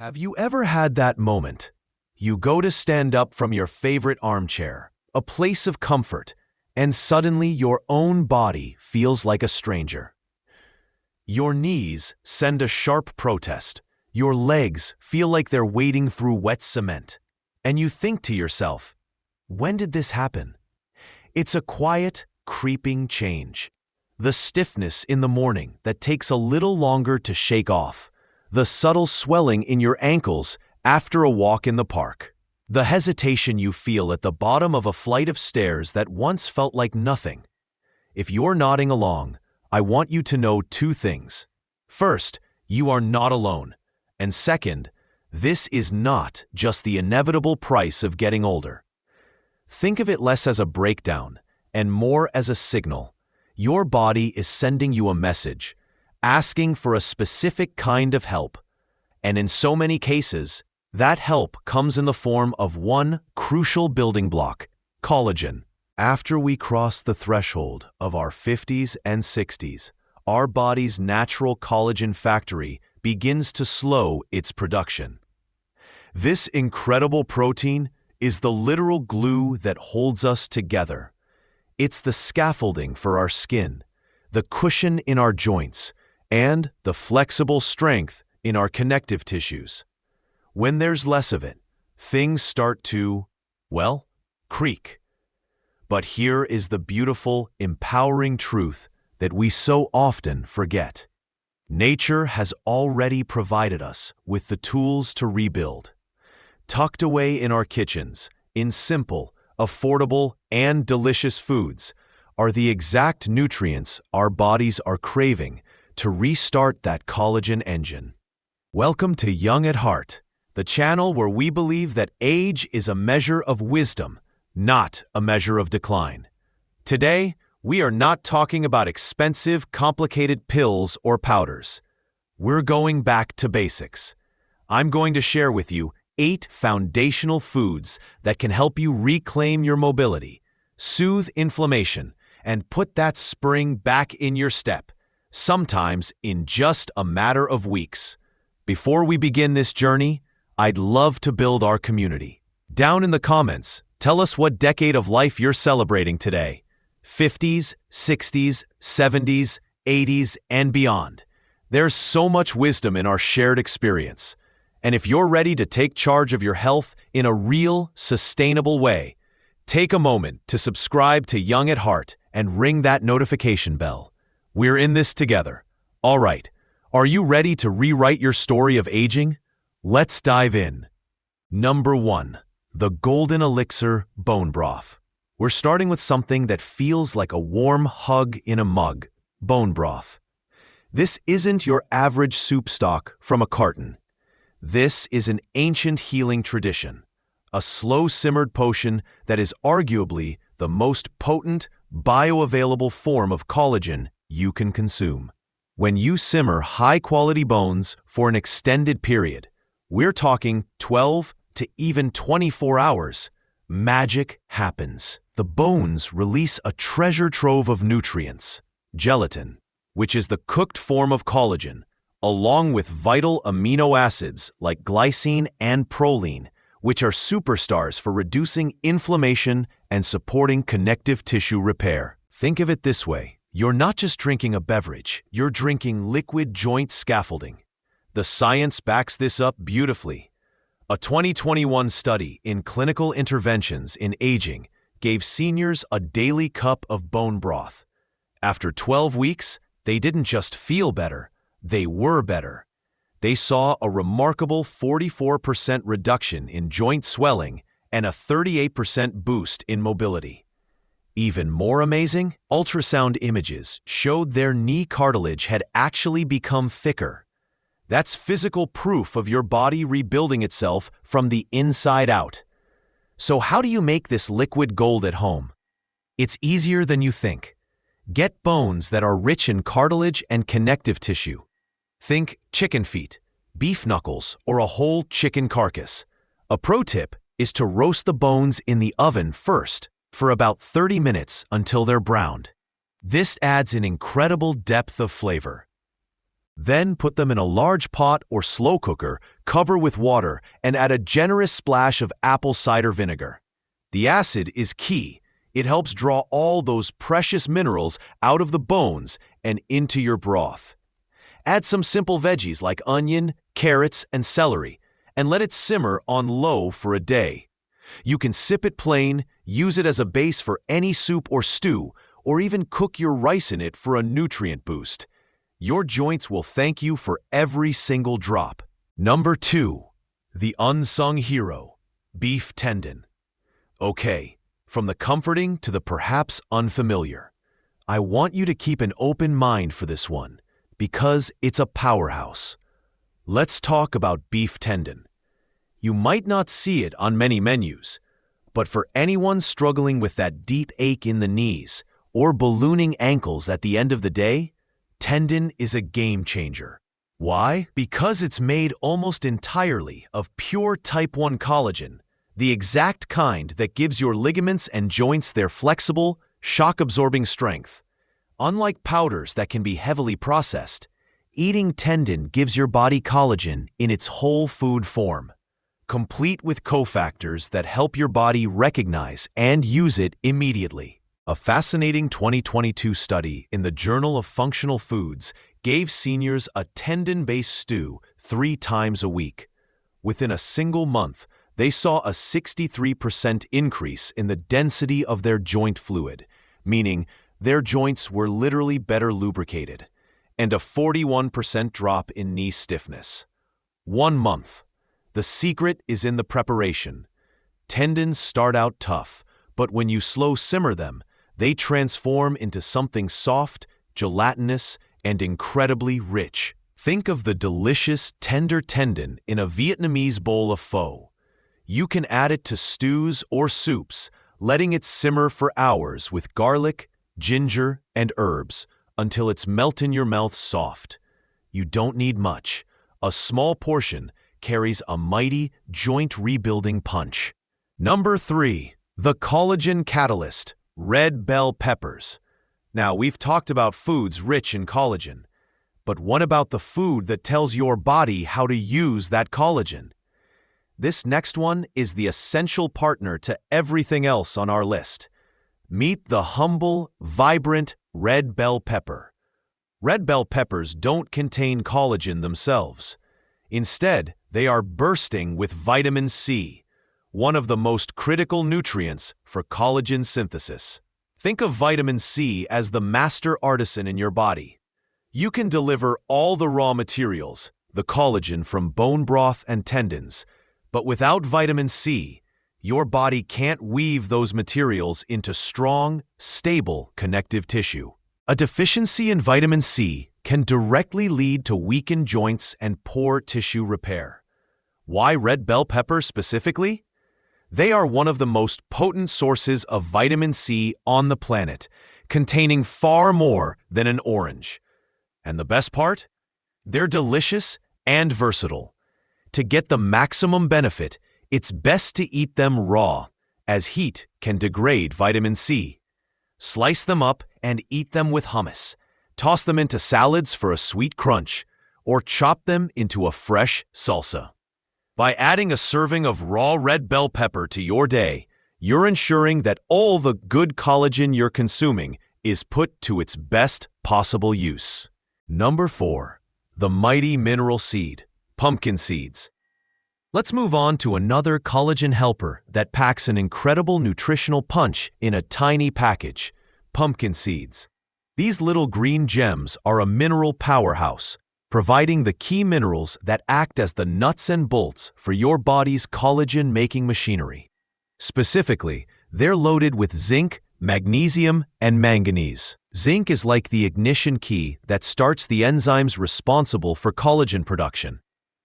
Have you ever had that moment? You go to stand up from your favorite armchair, a place of comfort, and suddenly your own body feels like a stranger. Your knees send a sharp protest. Your legs feel like they're wading through wet cement. And you think to yourself, when did this happen? It's a quiet, creeping change. The stiffness in the morning that takes a little longer to shake off. The subtle swelling in your ankles after a walk in the park. The hesitation you feel at the bottom of a flight of stairs that once felt like nothing. If you're nodding along, I want you to know two things. First, you are not alone. And second, this is not just the inevitable price of getting older. Think of it less as a breakdown and more as a signal. Your body is sending you a message, asking for a specific kind of help. And in so many cases, that help comes in the form of one crucial building block, collagen. After we cross the threshold of our 50s and 60s, our body's natural collagen factory begins to slow its production. This incredible protein is the literal glue that holds us together. It's the scaffolding for our skin, the cushion in our joints, and the flexible strength in our connective tissues. When there's less of it, things start to, well, creak. But here is the beautiful, empowering truth that we so often forget. Nature has already provided us with the tools to rebuild. Tucked away in our kitchens, in simple, affordable, and delicious foods, are the exact nutrients our bodies are craving to restart that collagen engine. Welcome to Young at Heart, the channel where we believe that age is a measure of wisdom, not a measure of decline. Today, we are not talking about expensive, complicated pills or powders. We're going back to basics. I'm going to share with you 8 foundational foods that can help you reclaim your mobility, soothe inflammation, and put that spring back in your step, sometimes in just a matter of weeks. Before we begin this journey, I'd love to build our community. Down in the comments, tell us what decade of life you're celebrating today. 50s, 60s, 70s, 80s, and beyond. There's so much wisdom in our shared experience. And if you're ready to take charge of your health in a real, sustainable way, take a moment to subscribe to Young at Heart and ring that notification bell. We're in this together. All right, are you ready to rewrite your story of aging? Let's dive in. Number 1. The Golden Elixir Bone Broth. We're starting with something that feels like a warm hug in a mug, bone broth. This isn't your average soup stock from a carton. This is an ancient healing tradition, a slow-simmered potion that is arguably the most potent, bioavailable form of collagen you can consume. When you simmer high-quality bones for an extended period, we're talking 12 to even 24 hours, magic happens. The bones release a treasure trove of nutrients, gelatin, which is the cooked form of collagen, along with vital amino acids like glycine and proline, which are superstars for reducing inflammation and supporting connective tissue repair. Think of it this way. You're not just drinking a beverage, you're drinking liquid joint scaffolding. The science backs this up beautifully. A 2021 study in Clinical Interventions in Aging gave seniors a daily cup of bone broth. After 12 weeks, they didn't just feel better, they were better. They saw a remarkable 44% reduction in joint swelling and a 38% boost in mobility. Even more amazing, ultrasound images showed their knee cartilage had actually become thicker. That's physical proof of your body rebuilding itself from the inside out. So how do you make this liquid gold at home? It's easier than you think. Get bones that are rich in cartilage and connective tissue. Think chicken feet, beef knuckles, or a whole chicken carcass. A pro tip is to roast the bones in the oven first for about 30 minutes until they're browned. This adds an incredible depth of flavor. Then put them in a large pot or slow cooker, cover with water, and add a generous splash of apple cider vinegar. The acid is key. It helps draw all those precious minerals out of the bones and into your broth. Add some simple veggies like onion, carrots, and celery, and let it simmer on low for a day. You can sip it plain, use it as a base for any soup or stew, or even cook your rice in it for a nutrient boost. Your joints will thank you for every single drop. Number 2. The unsung hero, beef tendon. Okay, from the comforting to the perhaps unfamiliar, I want you to keep an open mind for this one, because it's a powerhouse. Let's talk about beef tendon. You might not see it on many menus, but for anyone struggling with that deep ache in the knees or ballooning ankles at the end of the day, tendon is a game changer. Why? Because it's made almost entirely of pure type 1 collagen, the exact kind that gives your ligaments and joints their flexible, shock-absorbing strength. Unlike powders that can be heavily processed, eating tendon gives your body collagen in its whole food form, complete with cofactors that help your body recognize and use it immediately. A fascinating 2022 study in the Journal of Functional Foods gave seniors a tendon-based stew 3 times a week. Within a single month, they saw a 63% increase in the density of their joint fluid, meaning their joints were literally better lubricated, and a 41% drop in knee stiffness. 1 month. The secret is in the preparation. Tendons start out tough, but when you slow simmer them, they transform into something soft, gelatinous, and incredibly rich. Think of the delicious, tender tendon in a Vietnamese bowl of pho. You can add it to stews or soups, letting it simmer for hours with garlic, ginger, and herbs until it's melt in your mouth soft. You don't need much. A small portion carries a mighty joint-rebuilding punch. Number 3. The collagen catalyst, red bell peppers. Now, we've talked about foods rich in collagen, but what about the food that tells your body how to use that collagen? This next one is the essential partner to everything else on our list. Meet the humble, vibrant red bell pepper. Red bell peppers don't contain collagen themselves. Instead, they are bursting with vitamin C, one of the most critical nutrients for collagen synthesis. Think of vitamin C as the master artisan in your body. You can deliver all the raw materials, the collagen from bone broth and tendons, but without vitamin C, your body can't weave those materials into strong, stable connective tissue. A deficiency in vitamin C can directly lead to weakened joints and poor tissue repair. Why red bell pepper specifically? They are one of the most potent sources of vitamin C on the planet, containing far more than an orange. And the best part? They're delicious and versatile. To get the maximum benefit, it's best to eat them raw, as heat can degrade vitamin C. Slice them up and eat them with hummus. Toss them into salads for a sweet crunch, or chop them into a fresh salsa. By adding a serving of raw red bell pepper to your day, you're ensuring that all the good collagen you're consuming is put to its best possible use. Number 4. The mighty mineral seed, pumpkin seeds. Let's move on to another collagen helper that packs an incredible nutritional punch in a tiny package, pumpkin seeds. These little green gems are a mineral powerhouse, providing the key minerals that act as the nuts and bolts for your body's collagen-making machinery. Specifically, they're loaded with zinc, magnesium, and manganese. Zinc is like the ignition key that starts the enzymes responsible for collagen production.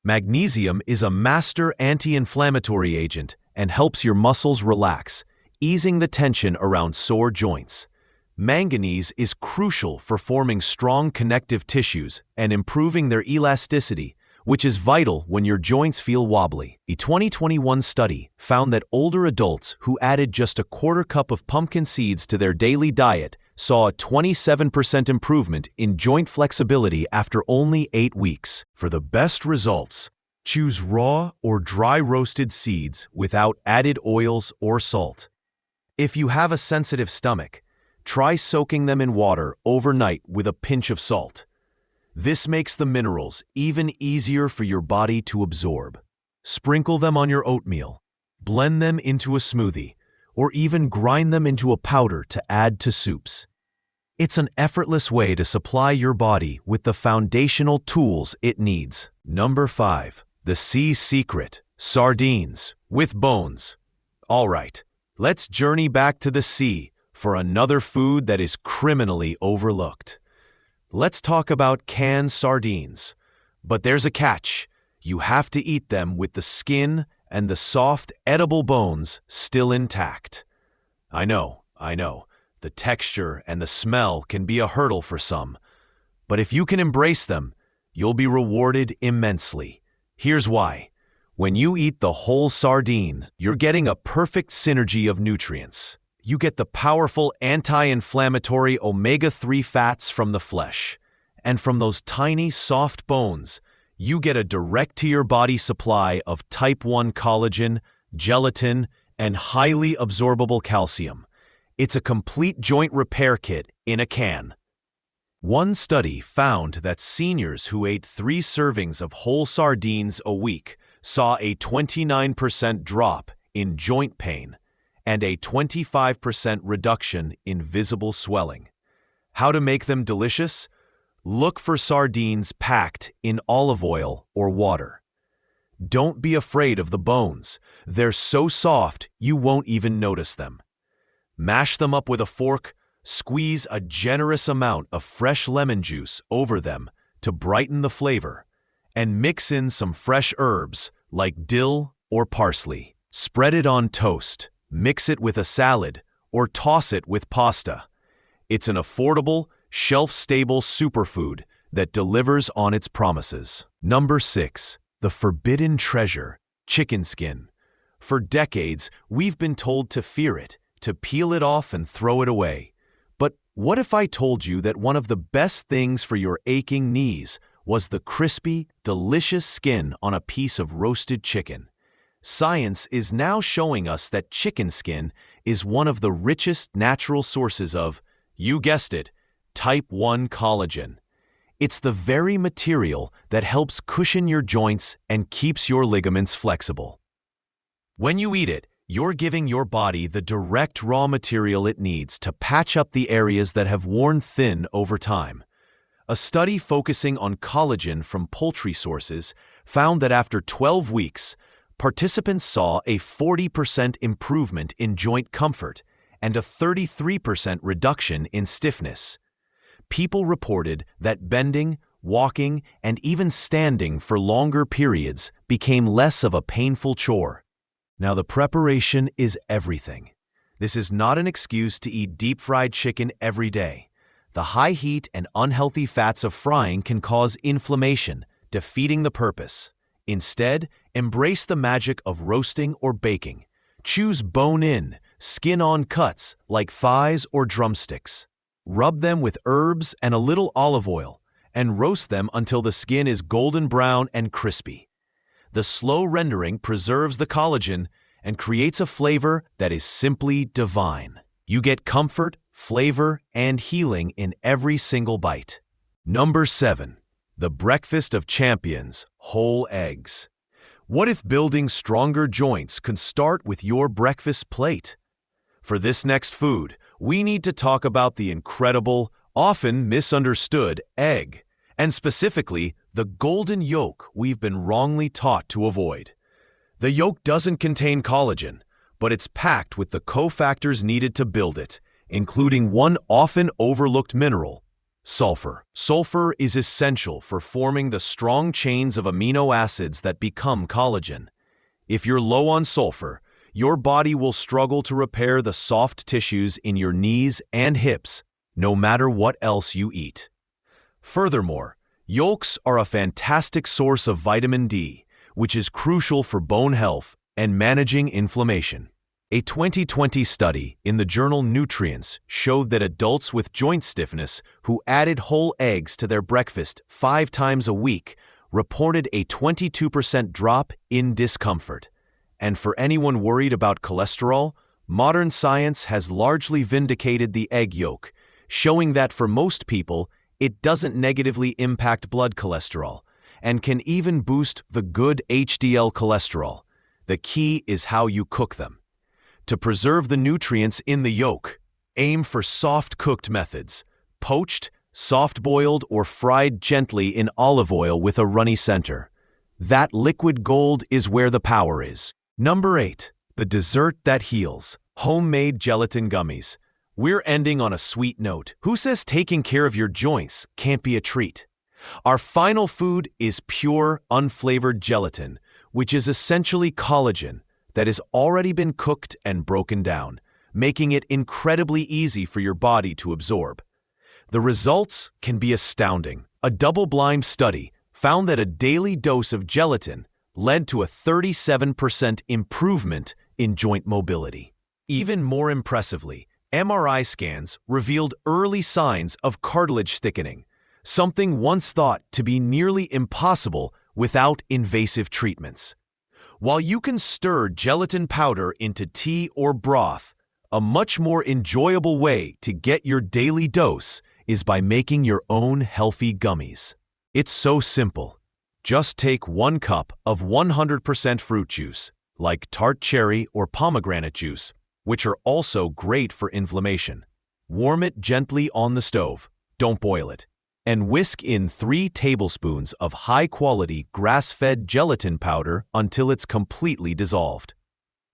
Magnesium is a master anti-inflammatory agent and helps your muscles relax, easing the tension around sore joints. Manganese is crucial for forming strong connective tissues and improving their elasticity, which is vital when your joints feel wobbly. A 2021 study found that older adults who added just a quarter cup of pumpkin seeds to their daily diet saw a 27% improvement in joint flexibility after only 8 weeks. For the best results, choose raw or dry roasted seeds without added oils or salt. If you have a sensitive stomach, try soaking them in water overnight with a pinch of salt. This makes the minerals even easier for your body to absorb. Sprinkle them on your oatmeal, blend them into a smoothie, or even grind them into a powder to add to soups. It's an effortless way to supply your body with the foundational tools it needs. Number 5. The Sea Secret. Sardines with bones. All right, let's journey back to the sea for another food that is criminally overlooked. Let's talk about canned sardines. But there's a catch. You have to eat them with the skin and the soft, edible bones still intact. I know, the texture and the smell can be a hurdle for some. But if you can embrace them, you'll be rewarded immensely. Here's why. When you eat the whole sardine, you're getting a perfect synergy of nutrients. You get the powerful anti-inflammatory omega-3 fats from the flesh. And from those tiny, soft bones, you get a direct-to-your-body supply of type 1 collagen, gelatin, and highly absorbable calcium. It's a complete joint repair kit in a can. One study found that seniors who ate 3 servings of whole sardines a week saw a 29% drop in joint pain and a 25% reduction in visible swelling. How to make them delicious? Look for sardines packed in olive oil or water. Don't be afraid of the bones. They're so soft you won't even notice them. Mash them up with a fork, squeeze a generous amount of fresh lemon juice over them to brighten the flavor, and mix in some fresh herbs like dill or parsley. Spread it on toast, mix it with a salad, or toss it with pasta. It's an affordable, shelf-stable superfood that delivers on its promises. Number 6. The forbidden treasure, chicken skin. For decades, we've been told to fear it, to peel it off and throw it away. But what if I told you that one of the best things for your aching knees was the crispy, delicious skin on a piece of roasted chicken? Science is now showing us that chicken skin is one of the richest natural sources of, you guessed it, type 1 collagen. It's the very material that helps cushion your joints and keeps your ligaments flexible. When you eat it, you're giving your body the direct raw material it needs to patch up the areas that have worn thin over time. A study focusing on collagen from poultry sources found that after 12 weeks, participants saw a 40% improvement in joint comfort and a 33% reduction in stiffness. People reported that bending, walking, and even standing for longer periods became less of a painful chore. Now, the preparation is everything. This is not an excuse to eat deep-fried chicken every day. The high heat and unhealthy fats of frying can cause inflammation, defeating the purpose. Instead, embrace the magic of roasting or baking. Choose bone-in, skin-on cuts like thighs or drumsticks. Rub them with herbs and a little olive oil, and roast them until the skin is golden brown and crispy. The slow rendering preserves the collagen and creates a flavor that is simply divine. You get comfort, flavor, and healing in every single bite. Number 7. The breakfast of champions, whole eggs. What if building stronger joints could start with your breakfast plate? For this next food, we need to talk about the incredible, often misunderstood egg, and specifically the golden yolk we've been wrongly taught to avoid. The yolk doesn't contain collagen, but it's packed with the cofactors needed to build it, including one often overlooked mineral, sulfur. Sulfur is essential for forming the strong chains of amino acids that become collagen. If you're low on sulfur, your body will struggle to repair the soft tissues in your knees and hips, no matter what else you eat. Furthermore, yolks are a fantastic source of vitamin D, which is crucial for bone health and managing inflammation. A 2020 study in the journal Nutrients showed that adults with joint stiffness who added whole eggs to their breakfast 5 times a week reported a 22% drop in discomfort. And for anyone worried about cholesterol, modern science has largely vindicated the egg yolk, showing that for most people, it doesn't negatively impact blood cholesterol and can even boost the good HDL cholesterol. The key is how you cook them. To preserve the nutrients in the yolk, aim for soft-cooked methods, poached, soft-boiled, or fried gently in olive oil with a runny center. That liquid gold is where the power is. Number 8. The dessert that heals. Homemade gelatin gummies. We're ending on a sweet note. Who says taking care of your joints can't be a treat? Our final food is pure, unflavored gelatin, which is essentially collagen that has already been cooked and broken down, making it incredibly easy for your body to absorb. The results can be astounding. A double-blind study found that a daily dose of gelatin led to a 37% improvement in joint mobility. Even more impressively, MRI scans revealed early signs of cartilage thickening, something once thought to be nearly impossible without invasive treatments. While you can stir gelatin powder into tea or broth, a much more enjoyable way to get your daily dose is by making your own healthy gummies. It's so simple. Just take 1 cup of 100% fruit juice, like tart cherry or pomegranate juice, which are also great for inflammation. Warm it gently on the stove, don't boil it, and whisk in 3 tablespoons of high-quality grass-fed gelatin powder until it's completely dissolved.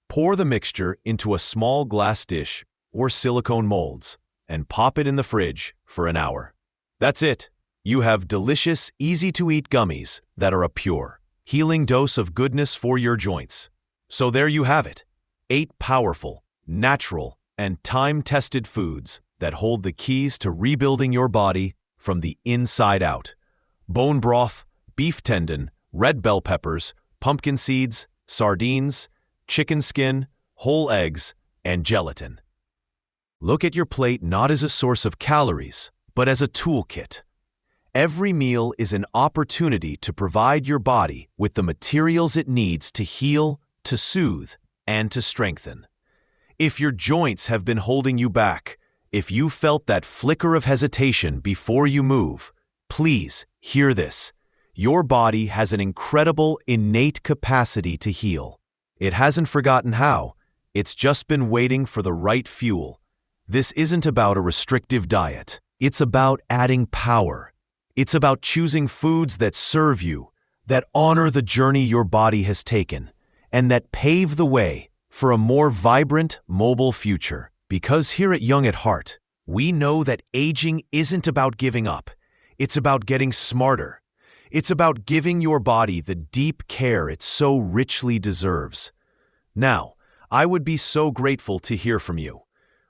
Pour the mixture into a small glass dish or silicone molds and pop it in the fridge for an hour. That's it. You have delicious, easy-to-eat gummies that are a pure, healing dose of goodness for your joints. So there you have it. 8 powerful, natural, and time-tested foods that hold the keys to rebuilding your body from the inside out. Bone broth, beef tendon, red bell peppers, pumpkin seeds, sardines, chicken skin, whole eggs, and gelatin. Look at your plate not as a source of calories, but as a toolkit. Every meal is an opportunity to provide your body with the materials it needs to heal, to soothe, and to strengthen. If your joints have been holding you back, if you felt that flicker of hesitation before you move, please hear this. Your body has an incredible innate capacity to heal. It hasn't forgotten how. It's just been waiting for the right fuel. This isn't about a restrictive diet. It's about adding power. It's about choosing foods that serve you, that honor the journey your body has taken, and that pave the way for a more vibrant, mobile future. Because here at Young at Heart, we know that aging isn't about giving up. It's about getting smarter. It's about giving your body the deep care it so richly deserves. Now, I would be so grateful to hear from you.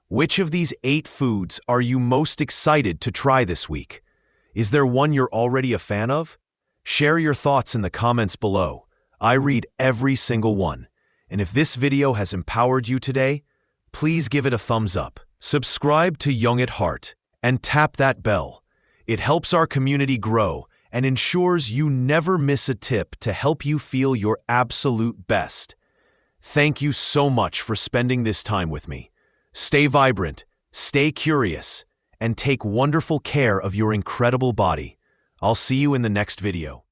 Which of these 8 foods are you most excited to try this week? Is there one you're already a fan of? Share your thoughts in the comments below. I read every single one. And if this video has empowered you today, please give it a thumbs up. Subscribe to Young at Heart and tap that bell. It helps our community grow and ensures you never miss a tip to help you feel your absolute best. Thank you so much for spending this time with me. Stay vibrant, stay curious, and take wonderful care of your incredible body. I'll see you in the next video.